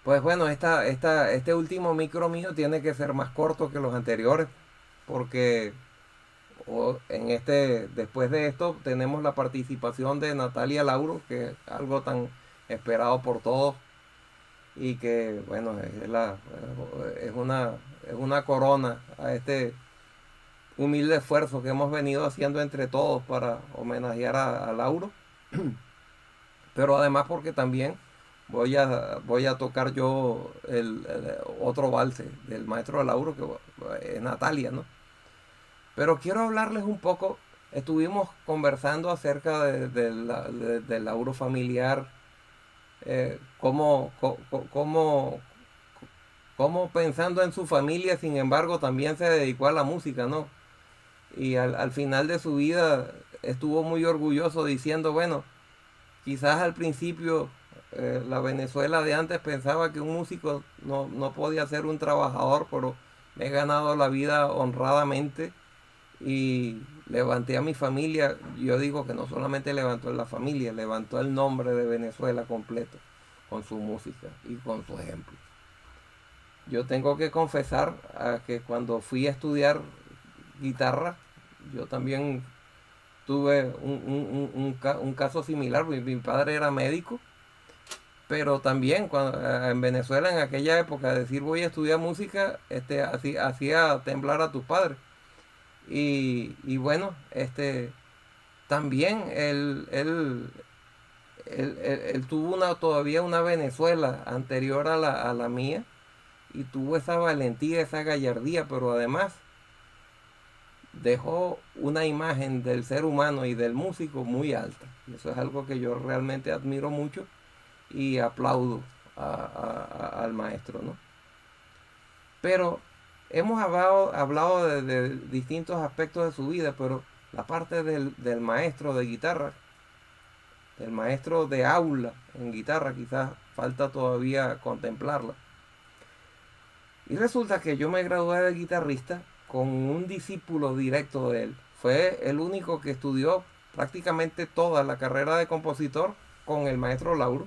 Pues bueno, este último micro mío tiene que ser más corto que los anteriores, porque después de esto tenemos la participación de Natalia Lauro, que es algo tan esperado por todos y que bueno, es una corona a este humilde esfuerzo que hemos venido haciendo entre todos para homenajear a Lauro, pero además porque también voy a tocar yo el otro valse del maestro Lauro, que es Natalia, ¿no? Pero quiero hablarles un poco, estuvimos conversando acerca del Lauro familiar, cómo pensando en su familia, sin embargo, también se dedicó a la música, ¿no? Y al final de su vida estuvo muy orgulloso diciendo, bueno, quizás al principio la Venezuela de antes pensaba que un músico no podía ser un trabajador, pero me he ganado la vida honradamente y levanté a mi familia. Yo digo que no solamente levantó la familia, levantó el nombre de Venezuela completo con su música y con su ejemplo. Yo tengo que confesar que cuando fui a estudiar guitarra, yo también tuve un caso similar. Mi padre era médico, pero también en Venezuela en aquella época decir voy a estudiar música hacía temblar a tus padres. Y bueno, también él tuvo todavía una Venezuela anterior a la mía y tuvo esa valentía, esa gallardía, pero además dejó una imagen del ser humano y del músico muy alta. Y eso es algo que yo realmente admiro mucho y aplaudo al maestro, ¿no? Pero hemos hablado de distintos aspectos de su vida, pero la parte del maestro de guitarra, del maestro de aula en guitarra, quizás falta todavía contemplarla. Y resulta que yo me gradué de guitarrista con un discípulo directo de él. Fue el único que estudió prácticamente toda la carrera de compositor con el maestro Lauro.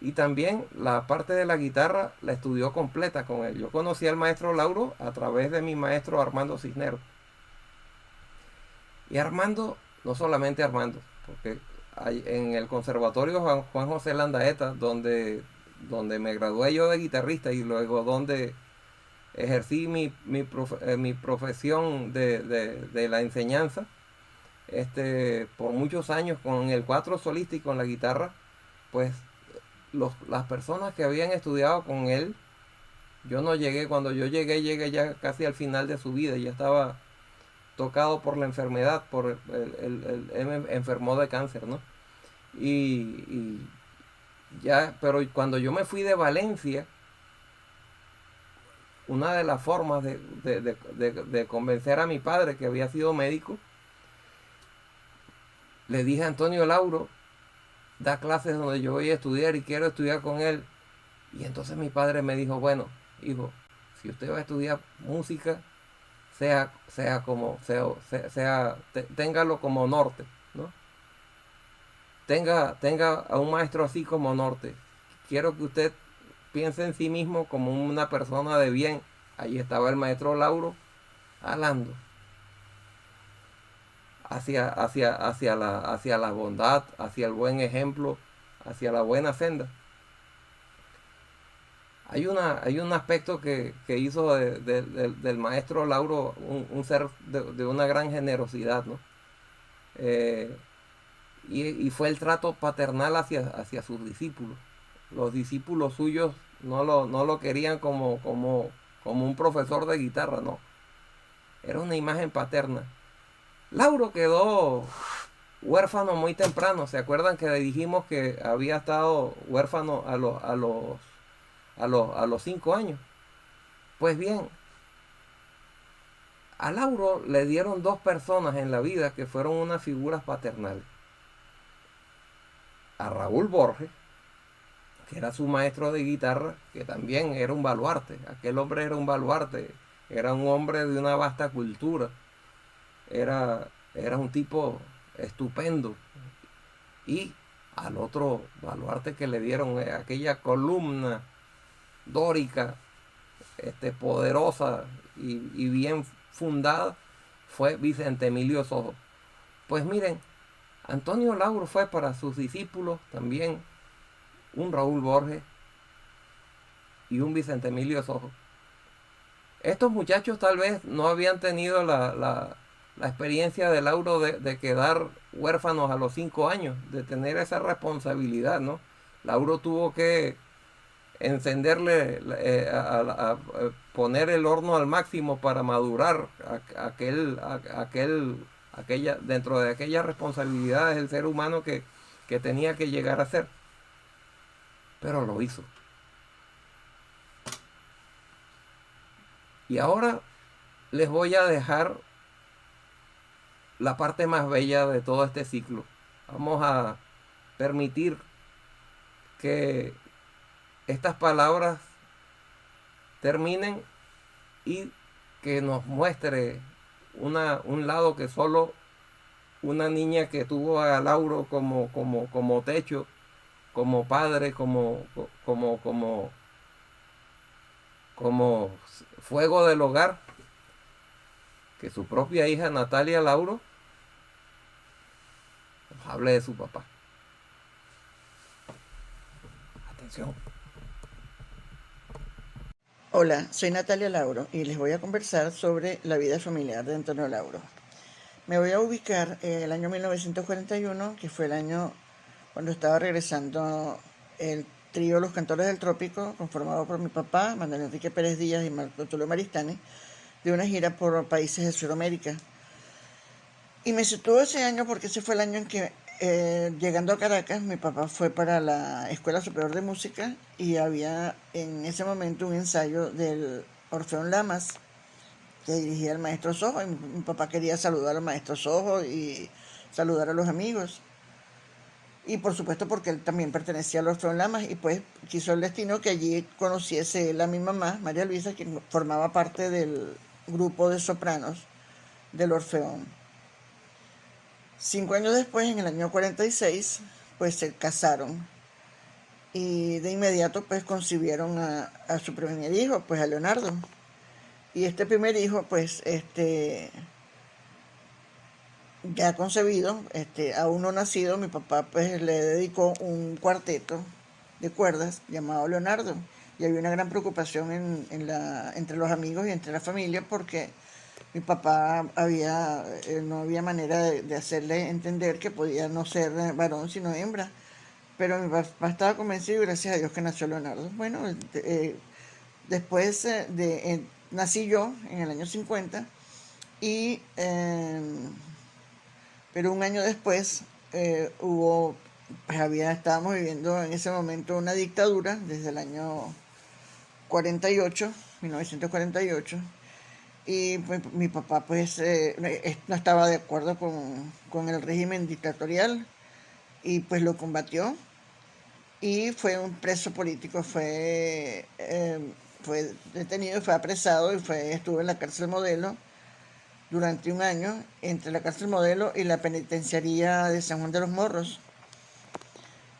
Y también la parte de la guitarra la estudió completa con él. Yo conocí al maestro Lauro a través de mi maestro Armando Cisneros. Y Armando, no solamente Armando, porque en el Conservatorio Juan José Landaeta, donde me gradué yo de guitarrista y luego donde ejercí mi profesión de la enseñanza, por muchos años con el cuatro solista y con la guitarra, pues las personas que habían estudiado con él, yo no llegué, cuando yo llegué ya casi al final de su vida, ya estaba tocado por la enfermedad, él me enfermó de cáncer, ¿no? Y ya, pero cuando yo me fui de Valencia, una de las formas de convencer a mi padre, que había sido médico, le dije a Antonio Lauro, da clases donde yo voy a estudiar y quiero estudiar con él. Y entonces mi padre me dijo, bueno, hijo, si usted va a estudiar música, téngalo como norte, ¿no? Tenga a un maestro así como norte. Quiero que usted piense en sí mismo como una persona de bien. Ahí estaba el maestro Lauro hablando hacia la bondad, hacia el buen ejemplo, hacia la buena senda. Hay un aspecto que hizo del maestro Lauro un ser de una gran generosidad, ¿no? Eh, y fue el trato paternal hacia sus discípulos. Los discípulos suyos no lo querían como un profesor de guitarra, no. Era una imagen paterna. Lauro quedó huérfano muy temprano. ¿Se acuerdan que dijimos que había estado huérfano a los 5 años? Pues bien, a Lauro le dieron dos personas en la vida que fueron unas figuras paternales. A Raúl Borges, que era su maestro de guitarra, que también era un baluarte. Aquel hombre era un baluarte, era un hombre de una vasta cultura, era un tipo estupendo. Y al otro baluarte que le dieron, aquella columna dórica, poderosa y bien fundada, fue Vicente Emilio Sojo. Pues miren, Antonio Lauro fue para sus discípulos también un Raúl Borges y un Vicente Emilio Sojo. Estos muchachos tal vez no habían tenido la experiencia de Lauro de quedar huérfanos a los 5 años, de tener esa responsabilidad, ¿no? Lauro tuvo que encenderle, a poner el horno al máximo para madurar aquella, dentro de aquellas responsabilidades del ser humano que tenía que llegar a ser. Pero lo hizo. Y ahora les voy a dejar la parte más bella de todo este ciclo. Vamos a permitir que estas palabras terminen y que nos muestre un lado que solo una niña que tuvo a Lauro como techo, como padre, como fuego del hogar, que su propia hija Natalia Lauro nos hable de su papá. Atención. Hola, soy Natalia Lauro y les voy a conversar sobre la vida familiar de Antonio Lauro. Me voy a ubicar en el año 1941, que fue el año cuando estaba regresando el trío Los Cantores del Trópico, conformado por mi papá, Manuel Enrique Pérez Díaz y Marco Tulio Maristani, de una gira por países de Sudamérica. Y me sitúo ese año porque ese fue el año en que, llegando a Caracas, mi papá fue para la Escuela Superior de Música y había en ese momento un ensayo del Orfeón Lamas que dirigía el maestro Sojo. Y mi papá quería saludar al maestro Sojo y saludar a los amigos. Y por supuesto porque él también pertenecía al Orfeón Lamas y pues quiso el destino que allí conociese él a mi mamá, María Luisa, quien formaba parte del grupo de sopranos del Orfeón. 5 años después, en el año 46, pues se casaron y de inmediato pues concibieron a su primer hijo, pues a Leonardo. Y este primer hijo, pues ya concebido, aún no nacido, mi papá pues le dedicó un cuarteto de cuerdas llamado Leonardo. Y había una gran preocupación entre los amigos y entre la familia porque mi papá no había manera de hacerle entender que podía no ser varón sino hembra. Pero mi papá estaba convencido y gracias a Dios que nació Leonardo. Bueno, después nací yo en el año 50 y pero un año después estábamos viviendo en ese momento una dictadura desde el año 48, 1948, y pues, mi papá pues no estaba de acuerdo con el régimen dictatorial y pues lo combatió y fue un preso político, fue detenido, fue apresado y estuvo en la cárcel Modelo durante un año, entre la cárcel Modelo y la penitenciaría de San Juan de los Morros.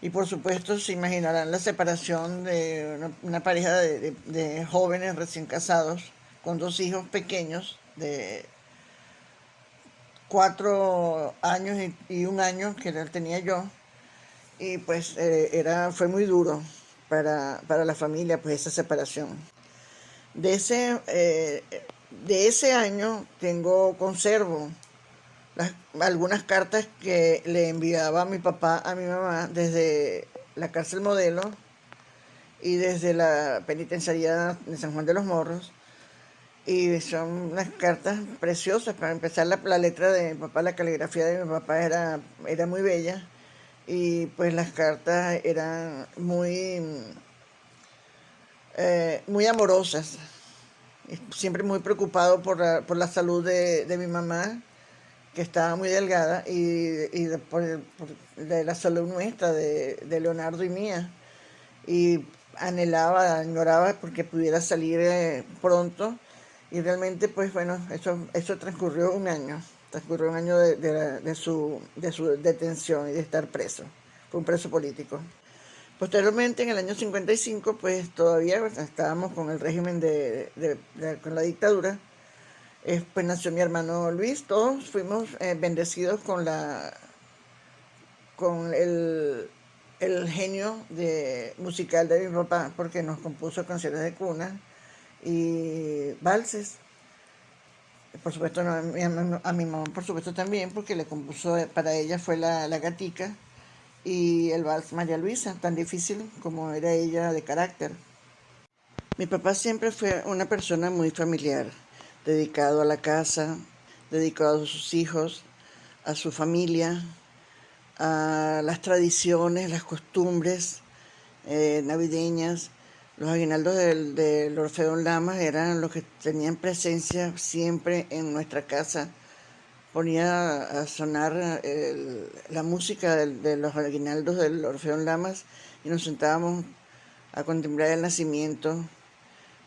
Y por supuesto se imaginarán la separación de una pareja de jóvenes recién casados con 2 hijos pequeños de 4 años y 1 año que tenía yo. Y pues fue muy duro para la familia pues esa separación. De ese año conservo algunas cartas que le enviaba mi papá a mi mamá desde la cárcel Modelo y desde la penitenciaría de San Juan de los Morros. Y son unas cartas preciosas. Para empezar, la letra de mi papá, la caligrafía de mi papá era muy bella. Y pues las cartas eran muy amorosas. Siempre muy preocupado por la salud de mi mamá, que estaba muy delgada, y de la salud nuestra, de Leonardo y mía. Y añoraba porque pudiera salir pronto. Y realmente, pues bueno, eso transcurrió un año de su detención y de estar preso. fue un preso político. Posteriormente, en el año 55, pues todavía estábamos con el régimen con la dictadura. Pues nació mi hermano Luis. Todos fuimos bendecidos con el genio musical de mi papá, porque nos compuso canciones de cuna y valses. Por supuesto, no, a mi mamá, por supuesto, también, porque le compuso, para ella fue la Gatica y el vals María Luisa, tan difícil como era ella de carácter. Mi papá siempre fue una persona muy familiar, dedicado a la casa, dedicado a sus hijos, a su familia, a las tradiciones, las costumbres navideñas. Los aguinaldos del Orfeón Lamas eran los que tenían presencia siempre en nuestra casa. Ponía a sonar la música de los aguinaldos del Orfeón Lamas y nos sentábamos a contemplar el nacimiento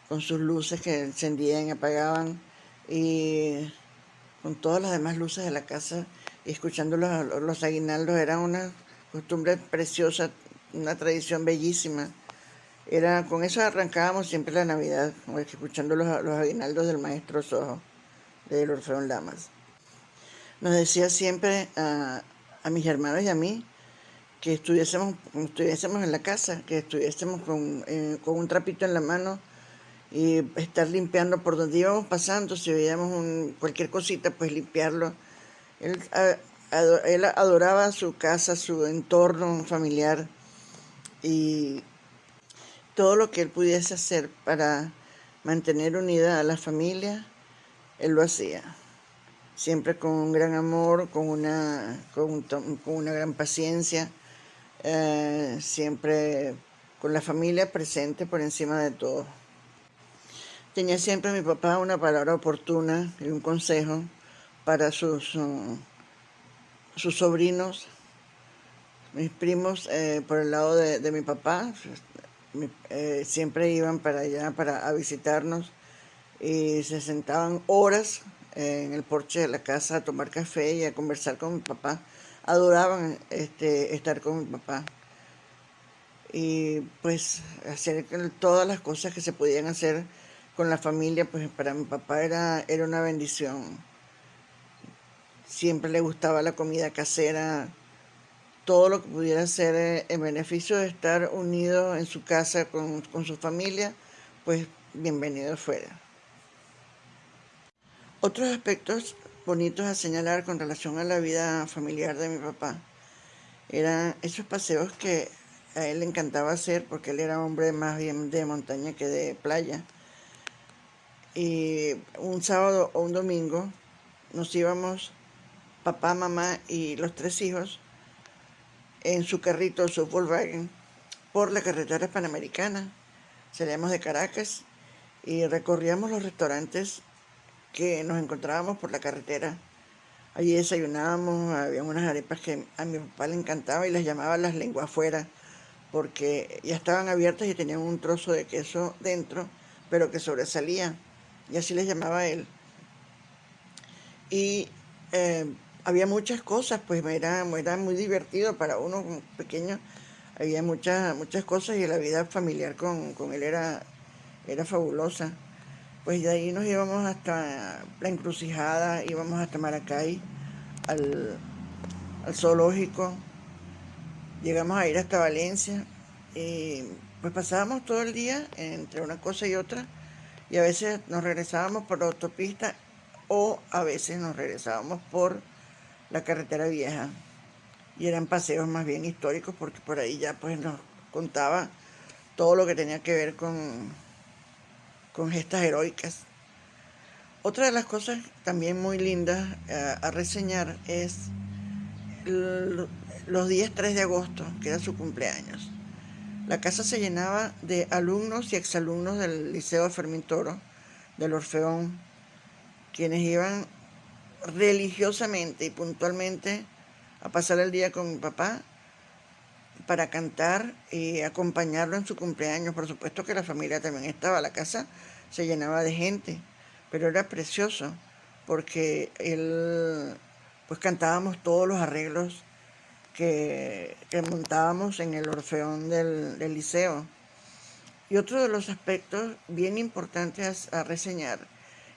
con sus luces que encendían y apagaban y con todas las demás luces de la casa y escuchando los aguinaldos. Era una costumbre preciosa, una tradición bellísima. Con eso arrancábamos siempre la Navidad, escuchando los aguinaldos del maestro Sojo, del Orfeón Lamas. Nos decía siempre a mis hermanos y a mí que estuviésemos en la casa, que estuviésemos con un trapito en la mano y estar limpiando por donde íbamos pasando. Si veíamos cualquier cosita, pues limpiarlo. Él adoraba su casa, su entorno familiar y todo lo que él pudiese hacer para mantener unida a la familia, él lo hacía. Siempre con un gran amor, con una gran paciencia, siempre con la familia presente por encima de todo. Tenía siempre mi papá una palabra oportuna y un consejo para sus sobrinos, mis primos por el lado de mi papá. Siempre iban para allá a visitarnos y se sentaban horas en el porche de la casa a tomar café y a conversar con mi papá. Adoraban estar con mi papá y pues hacer todas las cosas que se podían hacer con la familia. Pues para mi papá era una bendición. Siempre le gustaba la comida casera, todo lo que pudiera ser en beneficio de estar unido en su casa con su familia, pues bienvenido fuera. Otros aspectos bonitos a señalar con relación a la vida familiar de mi papá eran esos paseos que a él le encantaba hacer, porque él era hombre más bien de montaña que de playa. Y un sábado o un domingo nos íbamos, papá, mamá y los 3 hijos, en su carrito, su Volkswagen, por la carretera panamericana. Salíamos de Caracas y recorríamos los restaurantes que nos encontrábamos por la carretera. Allí desayunábamos, había unas arepas que a mi papá le encantaba y las llamaba las lenguas afuera, porque ya estaban abiertas y tenían un trozo de queso dentro, pero que sobresalía, y así les llamaba él. Y había muchas cosas, pues era muy divertido para uno pequeño. Había muchas cosas y la vida familiar con él era fabulosa. Pues de ahí nos íbamos hasta La Encrucijada, íbamos hasta Maracay, al zoológico, llegamos a ir hasta Valencia y pues pasábamos todo el día entre una cosa y otra, y a veces nos regresábamos por la autopista o a veces nos regresábamos por la carretera vieja, y eran paseos más bien históricos porque por ahí ya pues nos contaba todo lo que tenía que ver con gestas heroicas. Otra de las cosas también muy lindas a reseñar es los días 3 de agosto, que era su cumpleaños. La casa se llenaba de alumnos y exalumnos del Liceo Fermín Toro, del Orfeón, quienes iban religiosamente y puntualmente a pasar el día con mi papá para cantar y acompañarlo en su cumpleaños. Por supuesto que la familia también estaba, la casa se llenaba de gente, pero era precioso porque él, pues cantábamos todos los arreglos que montábamos en el Orfeón del liceo. Y otro de los aspectos bien importantes a reseñar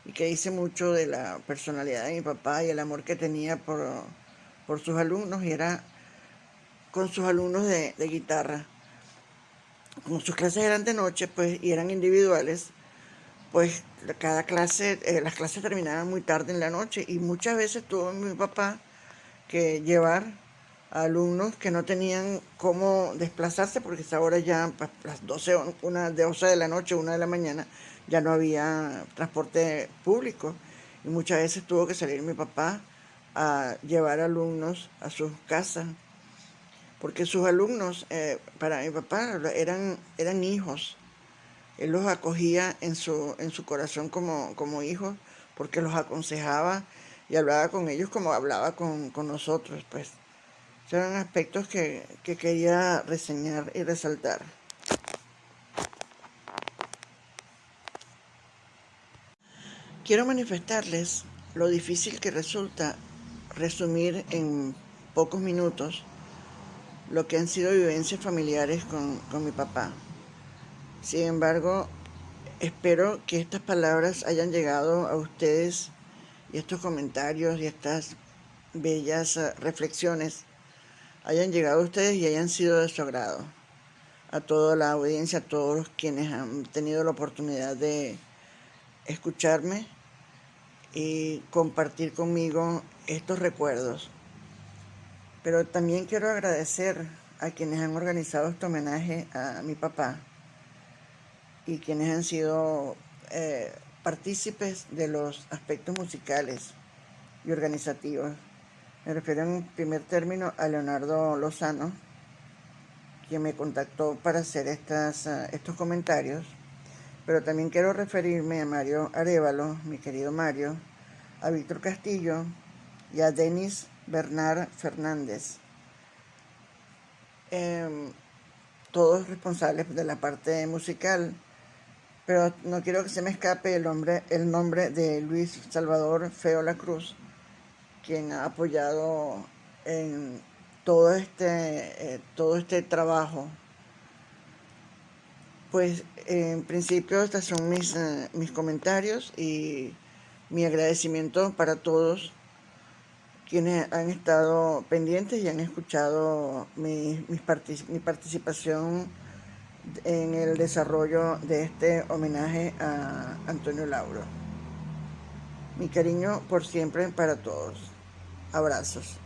y que dice mucho de la personalidad de mi papá y el amor que tenía por sus alumnos, y era con sus alumnos de guitarra. Como sus clases eran de noche, pues, y eran individuales, pues cada clase, las clases terminaban muy tarde en la noche, y muchas veces tuvo mi papá que llevar a alumnos que no tenían cómo desplazarse, porque a esa hora ya, pues, las 12, una de 12 de la noche, 1 de la mañana, ya no había transporte público, y muchas veces tuvo que salir mi papá a llevar alumnos a sus casas, porque sus alumnos, para mi papá, eran hijos. Él los acogía en su corazón como hijos, porque los aconsejaba y hablaba con ellos como hablaba con nosotros. Pues esos eran aspectos que quería reseñar y resaltar. Quiero manifestarles lo difícil que resulta resumir en pocos minutos lo que han sido vivencias familiares con mi papá. Sin embargo, espero que estas palabras hayan llegado a ustedes, y estos comentarios y estas bellas reflexiones hayan llegado a ustedes y hayan sido de su agrado. A toda la audiencia, a todos quienes han tenido la oportunidad de escucharme y compartir conmigo estos recuerdos. Pero también quiero agradecer a quienes han organizado este homenaje a mi papá y quienes han sido partícipes de los aspectos musicales y organizativos. Me refiero en primer término a Leonardo Lozano, quien me contactó para hacer estos comentarios, pero también quiero referirme a Mario Arévalo, mi querido Mario, a Víctor Castillo y a Denis Bernard Fernández, todos responsables de la parte musical, pero no quiero que se me escape el nombre de Luis Salvador Feo La Cruz, quien ha apoyado en todo este trabajo. Pues en principio estos son mis comentarios y mi agradecimiento para todos quienes han estado pendientes y han escuchado mi participación en el desarrollo de este homenaje a Antonio Lauro. Mi cariño por siempre para todos. Abrazos.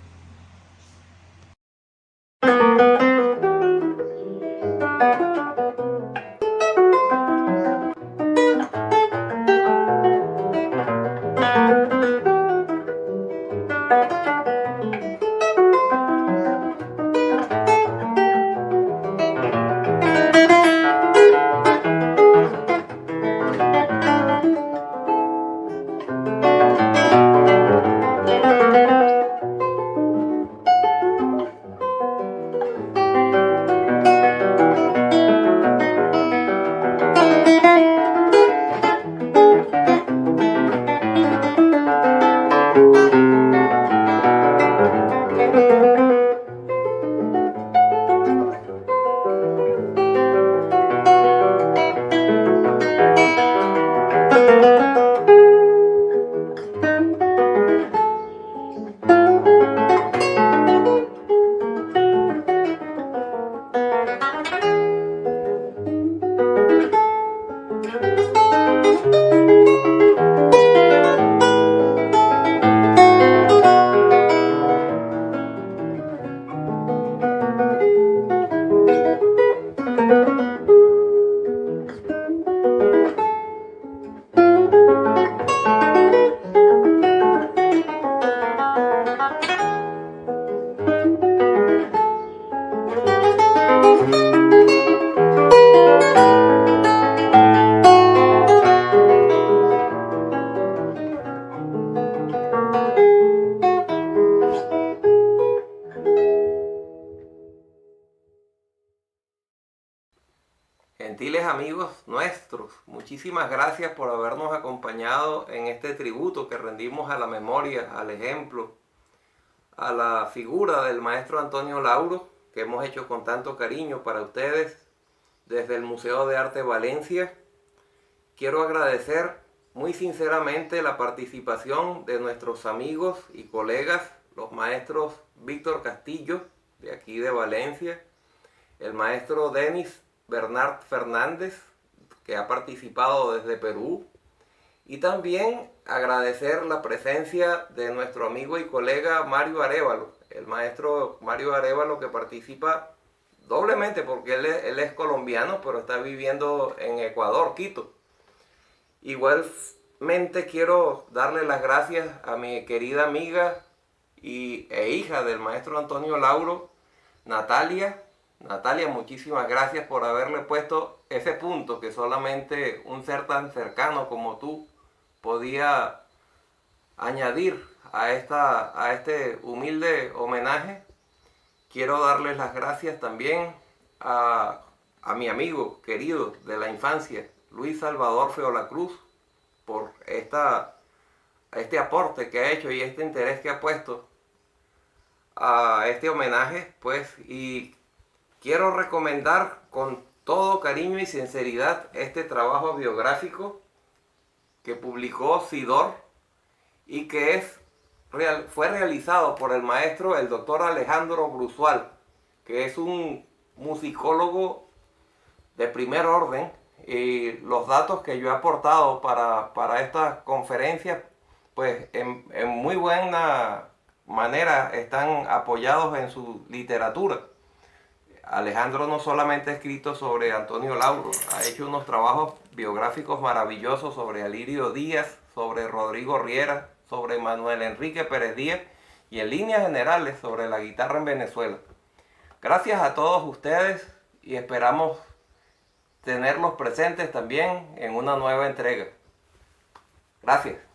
Gentiles amigos nuestros, muchísimas gracias por habernos acompañado en este tributo que rendimos a la memoria, al ejemplo, a la figura del maestro Antonio Lauro, que hemos hecho con tanto cariño para ustedes desde el Museo de Arte Valencia. Quiero agradecer muy sinceramente la participación de nuestros amigos y colegas, los maestros Víctor Castillo, de aquí de Valencia, el maestro Denis Bernard Fernández, que ha participado desde Perú, y también agradecer la presencia de nuestro amigo y colega Mario Arévalo, el maestro Mario Arévalo, que participa doblemente porque él es colombiano, pero está viviendo en Ecuador, Quito. Igualmente quiero darle las gracias a mi querida amiga e hija del maestro Antonio Lauro, Natalia. Natalia, muchísimas gracias por haberle puesto ese punto que solamente un ser tan cercano como tú podía añadir a este humilde homenaje. Quiero darles las gracias también a mi amigo querido de la infancia, Luis Salvador Feolacruz, por este aporte que ha hecho y este interés que ha puesto a este homenaje, pues, y quiero recomendar con todo cariño y sinceridad este trabajo biográfico que publicó Sidor y que fue realizado por el maestro, el doctor Alejandro Brusual, que es un musicólogo de primer orden, y los datos que yo he aportado para esta conferencia, pues en muy buena manera están apoyados en su literatura. Alejandro no solamente ha escrito sobre Antonio Lauro, ha hecho unos trabajos biográficos maravillosos sobre Alirio Díaz, sobre Rodrigo Riera, sobre Manuel Enrique Pérez Díaz y en líneas generales sobre la guitarra en Venezuela. Gracias a todos ustedes y esperamos tenerlos presentes también en una nueva entrega. Gracias.